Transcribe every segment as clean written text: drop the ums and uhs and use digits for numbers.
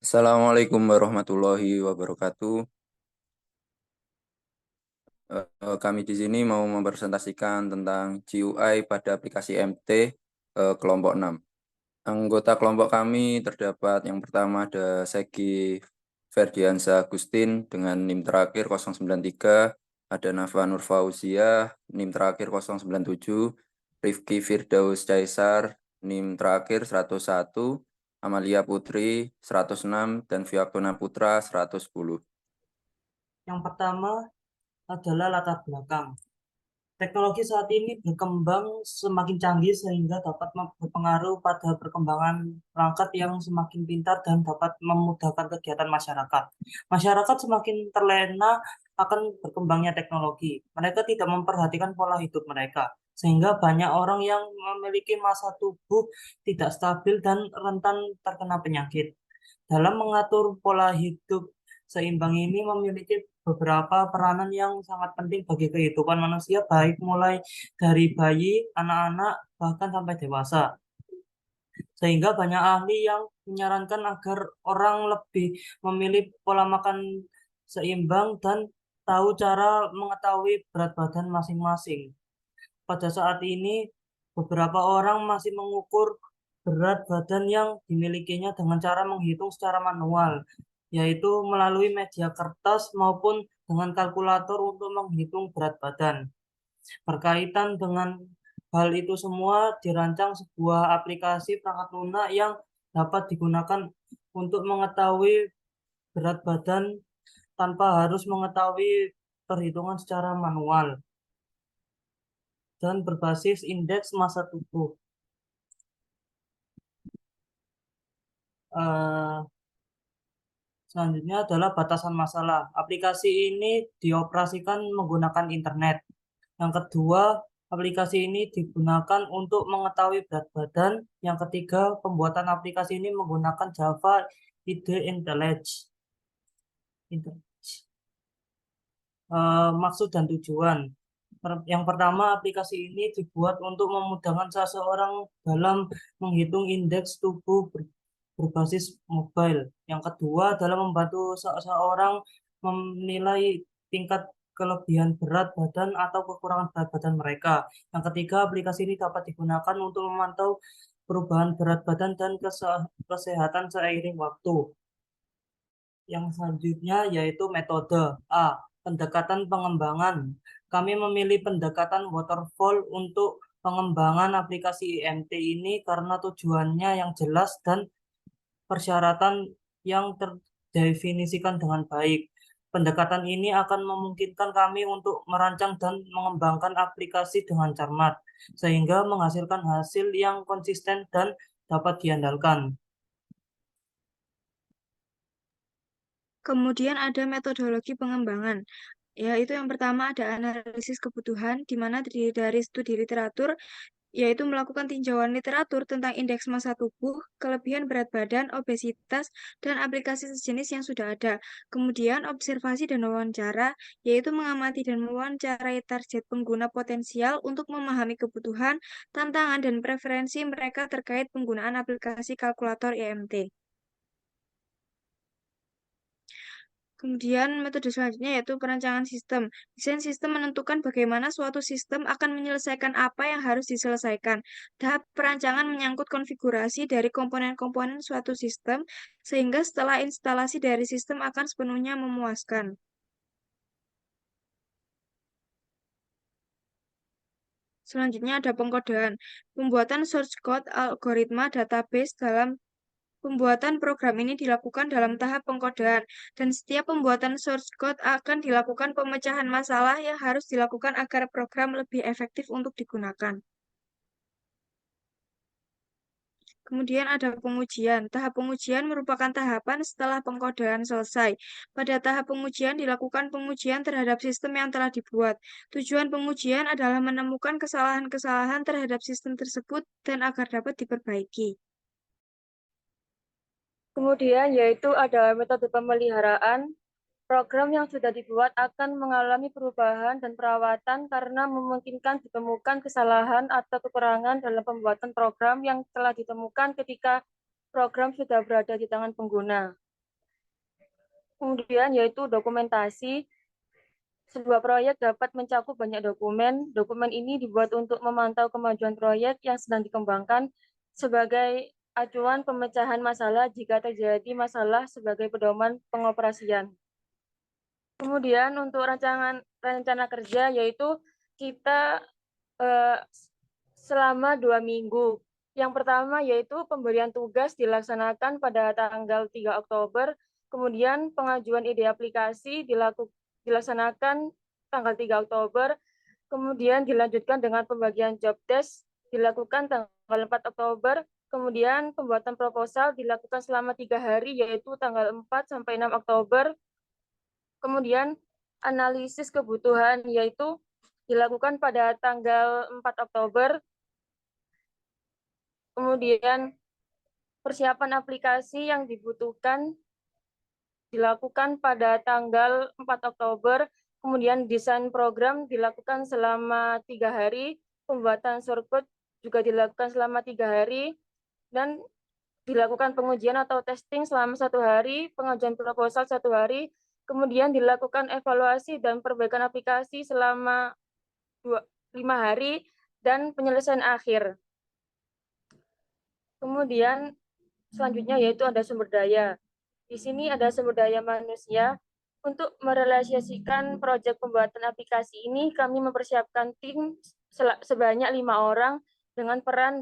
Assalamualaikum warahmatullahi wabarakatuh. Kami di sini mau mempresentasikan tentang GUI pada aplikasi MT kelompok 6. Anggota kelompok kami terdapat yang pertama ada Segi Ferdiansa Agustin dengan NIM terakhir 093, ada Nafa Nurfauzia NIM terakhir 097, Rifki Firdaus Caesar NIM terakhir 101, Amalia Putri 106, dan Fiakuna Putra 110. Yang pertama adalah latar belakang. Teknologi saat ini berkembang semakin canggih sehingga dapat berpengaruh pada perkembangan perangkat yang semakin pintar dan dapat memudahkan kegiatan masyarakat. Masyarakat semakin terlena akan berkembangnya teknologi. Mereka tidak memperhatikan pola hidup mereka, sehingga banyak orang yang memiliki masa tubuh tidak stabil dan rentan terkena penyakit. Dalam mengatur pola hidup seimbang ini memiliki beberapa peranan yang sangat penting bagi kehidupan manusia, baik mulai dari bayi, anak-anak, bahkan sampai dewasa. Sehingga banyak ahli yang menyarankan agar orang lebih memilih pola makan seimbang dan tahu cara mengetahui berat badan masing-masing. Pada saat ini, beberapa orang masih mengukur berat badan yang dimilikinya dengan cara menghitung secara manual, yaitu melalui media kertas maupun dengan kalkulator untuk menghitung berat badan. Berkaitan dengan hal itu semua, dirancang sebuah aplikasi perangkat lunak yang dapat digunakan untuk mengetahui berat badan tanpa harus mengetahui perhitungan secara manual dan berbasis indeks massa tubuh. Eh, Selanjutnya adalah batasan masalah. Aplikasi ini dioperasikan menggunakan internet. Yang kedua, aplikasi ini digunakan untuk mengetahui berat badan. Yang ketiga, pembuatan aplikasi ini menggunakan Java IDE IntelliJ. Maksud dan tujuan. Yang pertama, aplikasi ini dibuat untuk memudahkan seseorang dalam menghitung indeks tubuh berbasis mobile. Yang kedua adalah membantu seseorang menilai tingkat kelebihan berat badan atau kekurangan berat badan mereka. Yang ketiga, aplikasi ini dapat digunakan untuk memantau perubahan berat badan dan kesehatan seiring waktu. Yang selanjutnya yaitu metode A. Pendekatan pengembangan. Kami memilih pendekatan waterfall untuk pengembangan aplikasi IMT ini karena tujuannya yang jelas dan persyaratan yang terdefinisikan dengan baik. Pendekatan ini akan memungkinkan kami untuk merancang dan mengembangkan aplikasi dengan cermat, sehingga menghasilkan hasil yang konsisten dan dapat diandalkan. Kemudian ada metodologi pengembangan, yaitu yang pertama ada analisis kebutuhan, di mana terdiri dari studi literatur, yaitu melakukan tinjauan literatur tentang indeks massa tubuh, kelebihan berat badan, obesitas, dan aplikasi sejenis yang sudah ada. Kemudian observasi dan wawancara, yaitu mengamati dan mewawancarai target pengguna potensial untuk memahami kebutuhan, tantangan, dan preferensi mereka terkait penggunaan aplikasi kalkulator EMT. Kemudian metode selanjutnya yaitu perancangan sistem. Desain sistem menentukan bagaimana suatu sistem akan menyelesaikan apa yang harus diselesaikan. Tahap perancangan menyangkut konfigurasi dari komponen-komponen suatu sistem, sehingga setelah instalasi dari sistem akan sepenuhnya memuaskan. Selanjutnya ada pengkodean. Pembuatan source code algoritma database dalam pembuatan program ini dilakukan dalam tahap pengkodean, dan setiap pembuatan source code akan dilakukan pemecahan masalah yang harus dilakukan agar program lebih efektif untuk digunakan. Kemudian ada pengujian. Tahap pengujian merupakan tahapan setelah pengkodean selesai. Pada tahap pengujian dilakukan pengujian terhadap sistem yang telah dibuat. Tujuan pengujian adalah menemukan kesalahan-kesalahan terhadap sistem tersebut dan agar dapat diperbaiki. Kemudian yaitu ada metode pemeliharaan. Program yang sudah dibuat akan mengalami perubahan dan perawatan karena memungkinkan ditemukan kesalahan atau kekurangan dalam pembuatan program yang telah ditemukan ketika program sudah berada di tangan pengguna. Kemudian yaitu dokumentasi. Sebuah proyek dapat mencakup banyak dokumen. Dokumen ini dibuat untuk memantau kemajuan proyek yang sedang dikembangkan sebagai acuan pemecahan masalah jika terjadi masalah sebagai pedoman pengoperasian. Kemudian untuk rencana kerja yaitu kita selama 2 minggu. Yang pertama yaitu pemberian tugas dilaksanakan pada tanggal 3 Oktober, kemudian pengajuan ide aplikasi dilaksanakan tanggal 3 Oktober, kemudian dilanjutkan dengan pembagian job desk dilakukan tanggal 4 Oktober, kemudian pembuatan proposal dilakukan selama 3 hari yaitu tanggal 4 sampai 6 Oktober, kemudian analisis kebutuhan yaitu dilakukan pada tanggal 4 Oktober, kemudian persiapan aplikasi yang dibutuhkan dilakukan pada tanggal 4 Oktober, kemudian desain program dilakukan selama 3 hari, pembuatan shortcode juga dilakukan selama 3 hari, dan dilakukan pengujian atau testing selama 1 hari, pengajuan proposal 1 hari, kemudian dilakukan evaluasi dan perbaikan aplikasi selama 5 hari, dan penyelesaian akhir. Kemudian selanjutnya yaitu ada sumber daya. Di sini ada sumber daya manusia. Untuk merealisasikan proyek pembuatan aplikasi ini, kami mempersiapkan tim sebanyak 5 orang dengan peran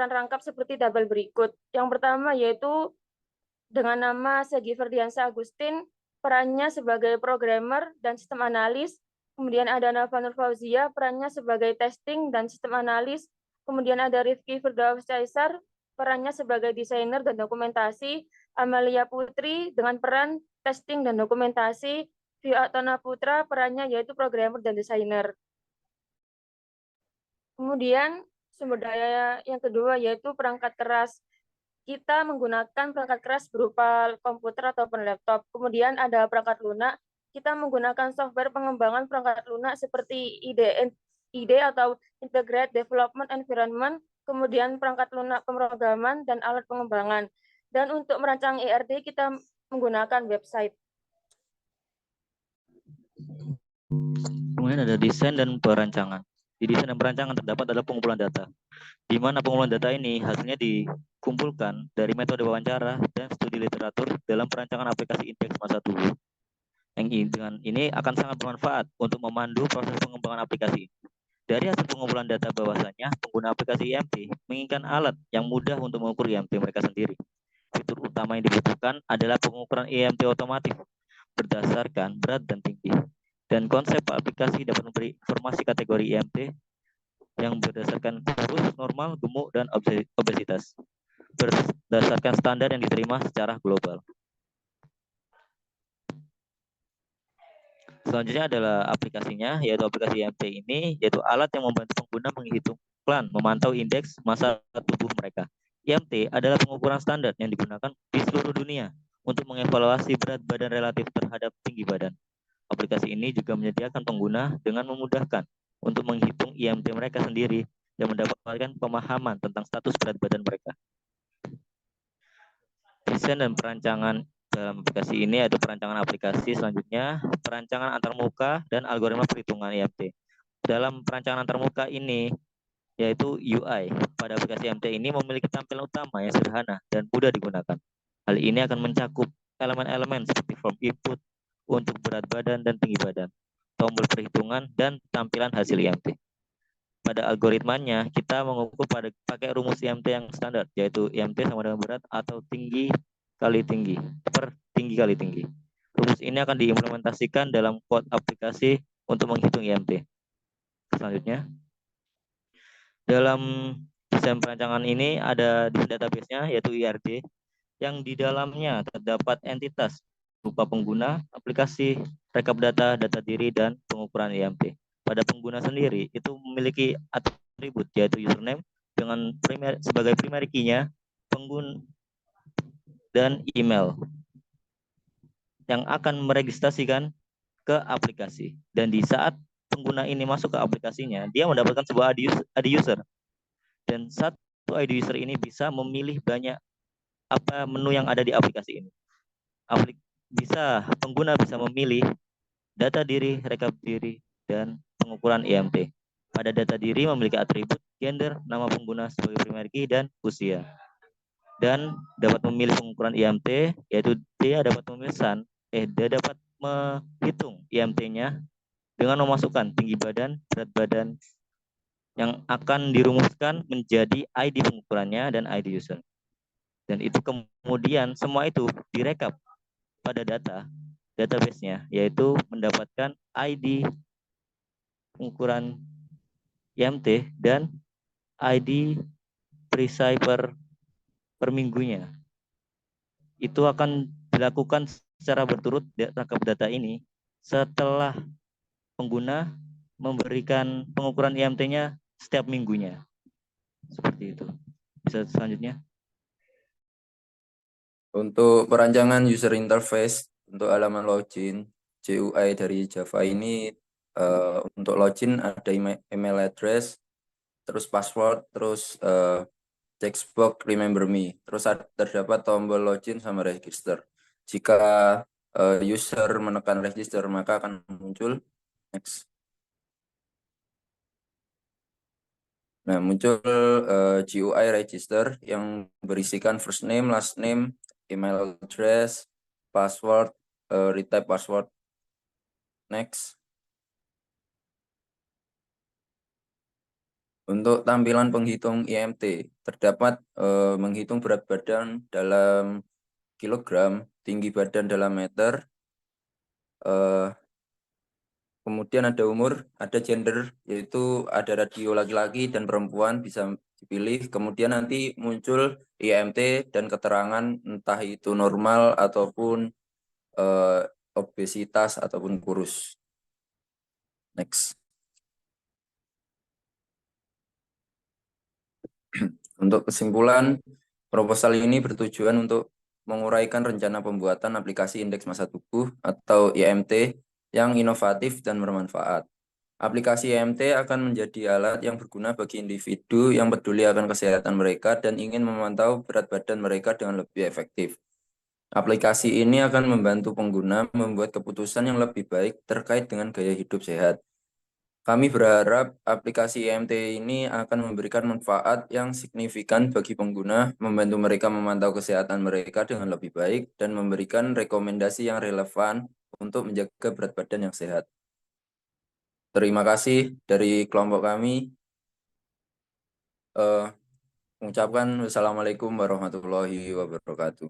rangkap seperti tabel berikut. Yang pertama yaitu dengan nama Segi Ferdiansa Agustin, perannya sebagai programmer dan sistem analis. Kemudian ada Nafa Nur Fauzia, perannya sebagai testing dan sistem analis. Kemudian ada Rifki Firdaus Caesar, perannya sebagai desainer dan dokumentasi. Amalia Putri dengan peran testing dan dokumentasi. Vio Atona Putra, perannya yaitu programmer dan desainer. Kemudian sumber daya yang kedua yaitu perangkat keras. Kita menggunakan perangkat keras berupa komputer ataupun laptop. Kemudian ada perangkat lunak. Kita menggunakan software pengembangan perangkat lunak seperti IDE atau Integrated Development Environment, kemudian perangkat lunak pemrograman dan alat pengembangan. Dan untuk merancang ERD kita menggunakan website. Kemudian ada desain dan perancangan. Di desain dan perancangan terdapat adalah pengumpulan data, di mana pengumpulan data ini hasilnya dikumpulkan dari metode wawancara dan studi literatur dalam perancangan aplikasi indeks masa tubuh. Yang dengan ini akan sangat bermanfaat untuk memandu proses pengembangan aplikasi. Dari hasil pengumpulan data bahwasanya pengguna aplikasi IMT menginginkan alat yang mudah untuk mengukur IMT mereka sendiri. Fitur utama yang dibutuhkan adalah pengukuran IMT otomatis berdasarkan berat dan tinggi. Dan konsep aplikasi dapat memberi informasi kategori IMT yang berdasarkan kurus, normal, gemuk, dan obesitas berdasarkan standar yang diterima secara global. Selanjutnya adalah aplikasinya, yaitu aplikasi IMT ini, yaitu alat yang membantu pengguna menghitung plan, memantau indeks massa tubuh mereka. IMT adalah pengukuran standar yang digunakan di seluruh dunia untuk mengevaluasi berat badan relatif terhadap tinggi badan. Aplikasi ini juga menyediakan pengguna dengan memudahkan untuk menghitung IMT mereka sendiri dan mendapatkan pemahaman tentang status berat badan mereka. Desain dan perancangan dalam aplikasi ini yaitu perancangan aplikasi, selanjutnya perancangan antarmuka dan algoritma perhitungan IMT. Dalam perancangan antarmuka ini yaitu UI pada aplikasi IMT ini memiliki tampilan utama yang sederhana dan mudah digunakan. Hal ini akan mencakup elemen-elemen seperti form input untuk berat badan dan tinggi badan, tombol perhitungan, dan tampilan hasil IMT. Pada algoritmanya kita mengukur pakai rumus IMT yang standar, yaitu IMT sama dengan berat atau tinggi kali tinggi per tinggi kali tinggi. Rumus ini akan diimplementasikan dalam kode aplikasi untuk menghitung IMT. Selanjutnya, dalam desain perancangan ini ada di database-nya yaitu IRD yang di dalamnya terdapat entitas berupa pengguna, aplikasi, rekap data, data diri, dan pengukuran IMT. Pada pengguna sendiri itu memiliki atribut yaitu username dengan sebagai primary key-nya, pengguna dan email yang akan meregistrasikan ke aplikasi. Dan di saat pengguna ini masuk ke aplikasinya, dia mendapatkan sebuah ID user. Dan satu ID user ini bisa memilih banyak apa menu yang ada di aplikasi ini. pengguna bisa memilih data diri, rekap diri, dan pengukuran IMT. Pada data diri memiliki atribut gender, nama pengguna sebagai primary key, dan usia. Dan dapat memilih pengukuran IMT, yaitu dia dapat menghitung IMT-nya dengan memasukkan tinggi badan, berat badan, yang akan dirumuskan menjadi ID pengukurannya dan ID user. Dan itu kemudian semua itu direkap pada database-nya, yaitu mendapatkan ID pengukuran IMT dan ID perisai per minggunya. Itu akan dilakukan secara berturut rekap data ini setelah pengguna memberikan pengukuran IMT-nya setiap minggunya. Seperti itu. Bisa selanjutnya. Untuk perancangan user interface untuk halaman login GUI dari Java ini, untuk login ada email address, terus password, terus checkbox remember me, terus terdapat tombol login sama register. Jika user menekan register maka akan muncul next. Nah, muncul GUI register yang berisikan first name, last name, email address, password, retype password, next. Untuk tampilan penghitung IMT, terdapat menghitung berat badan dalam kilogram, tinggi badan dalam meter, kemudian ada umur, ada gender, yaitu ada radio laki-laki dan perempuan bisa dipilih. Kemudian nanti muncul IMT dan keterangan entah itu normal ataupun obesitas ataupun kurus. Next. Untuk kesimpulan, proposal ini bertujuan untuk menguraikan rencana pembuatan aplikasi indeks massa tubuh atau IMT yang inovatif dan bermanfaat. Aplikasi IMT akan menjadi alat yang berguna bagi individu yang peduli akan kesehatan mereka dan ingin memantau berat badan mereka dengan lebih efektif. Aplikasi ini akan membantu pengguna membuat keputusan yang lebih baik terkait dengan gaya hidup sehat. Kami berharap aplikasi IMT ini akan memberikan manfaat yang signifikan bagi pengguna, membantu mereka memantau kesehatan mereka dengan lebih baik, dan memberikan rekomendasi yang relevan untuk menjaga berat badan yang sehat. Terima kasih dari kelompok kami. Mengucapkan wassalamualaikum warahmatullahi wabarakatuh.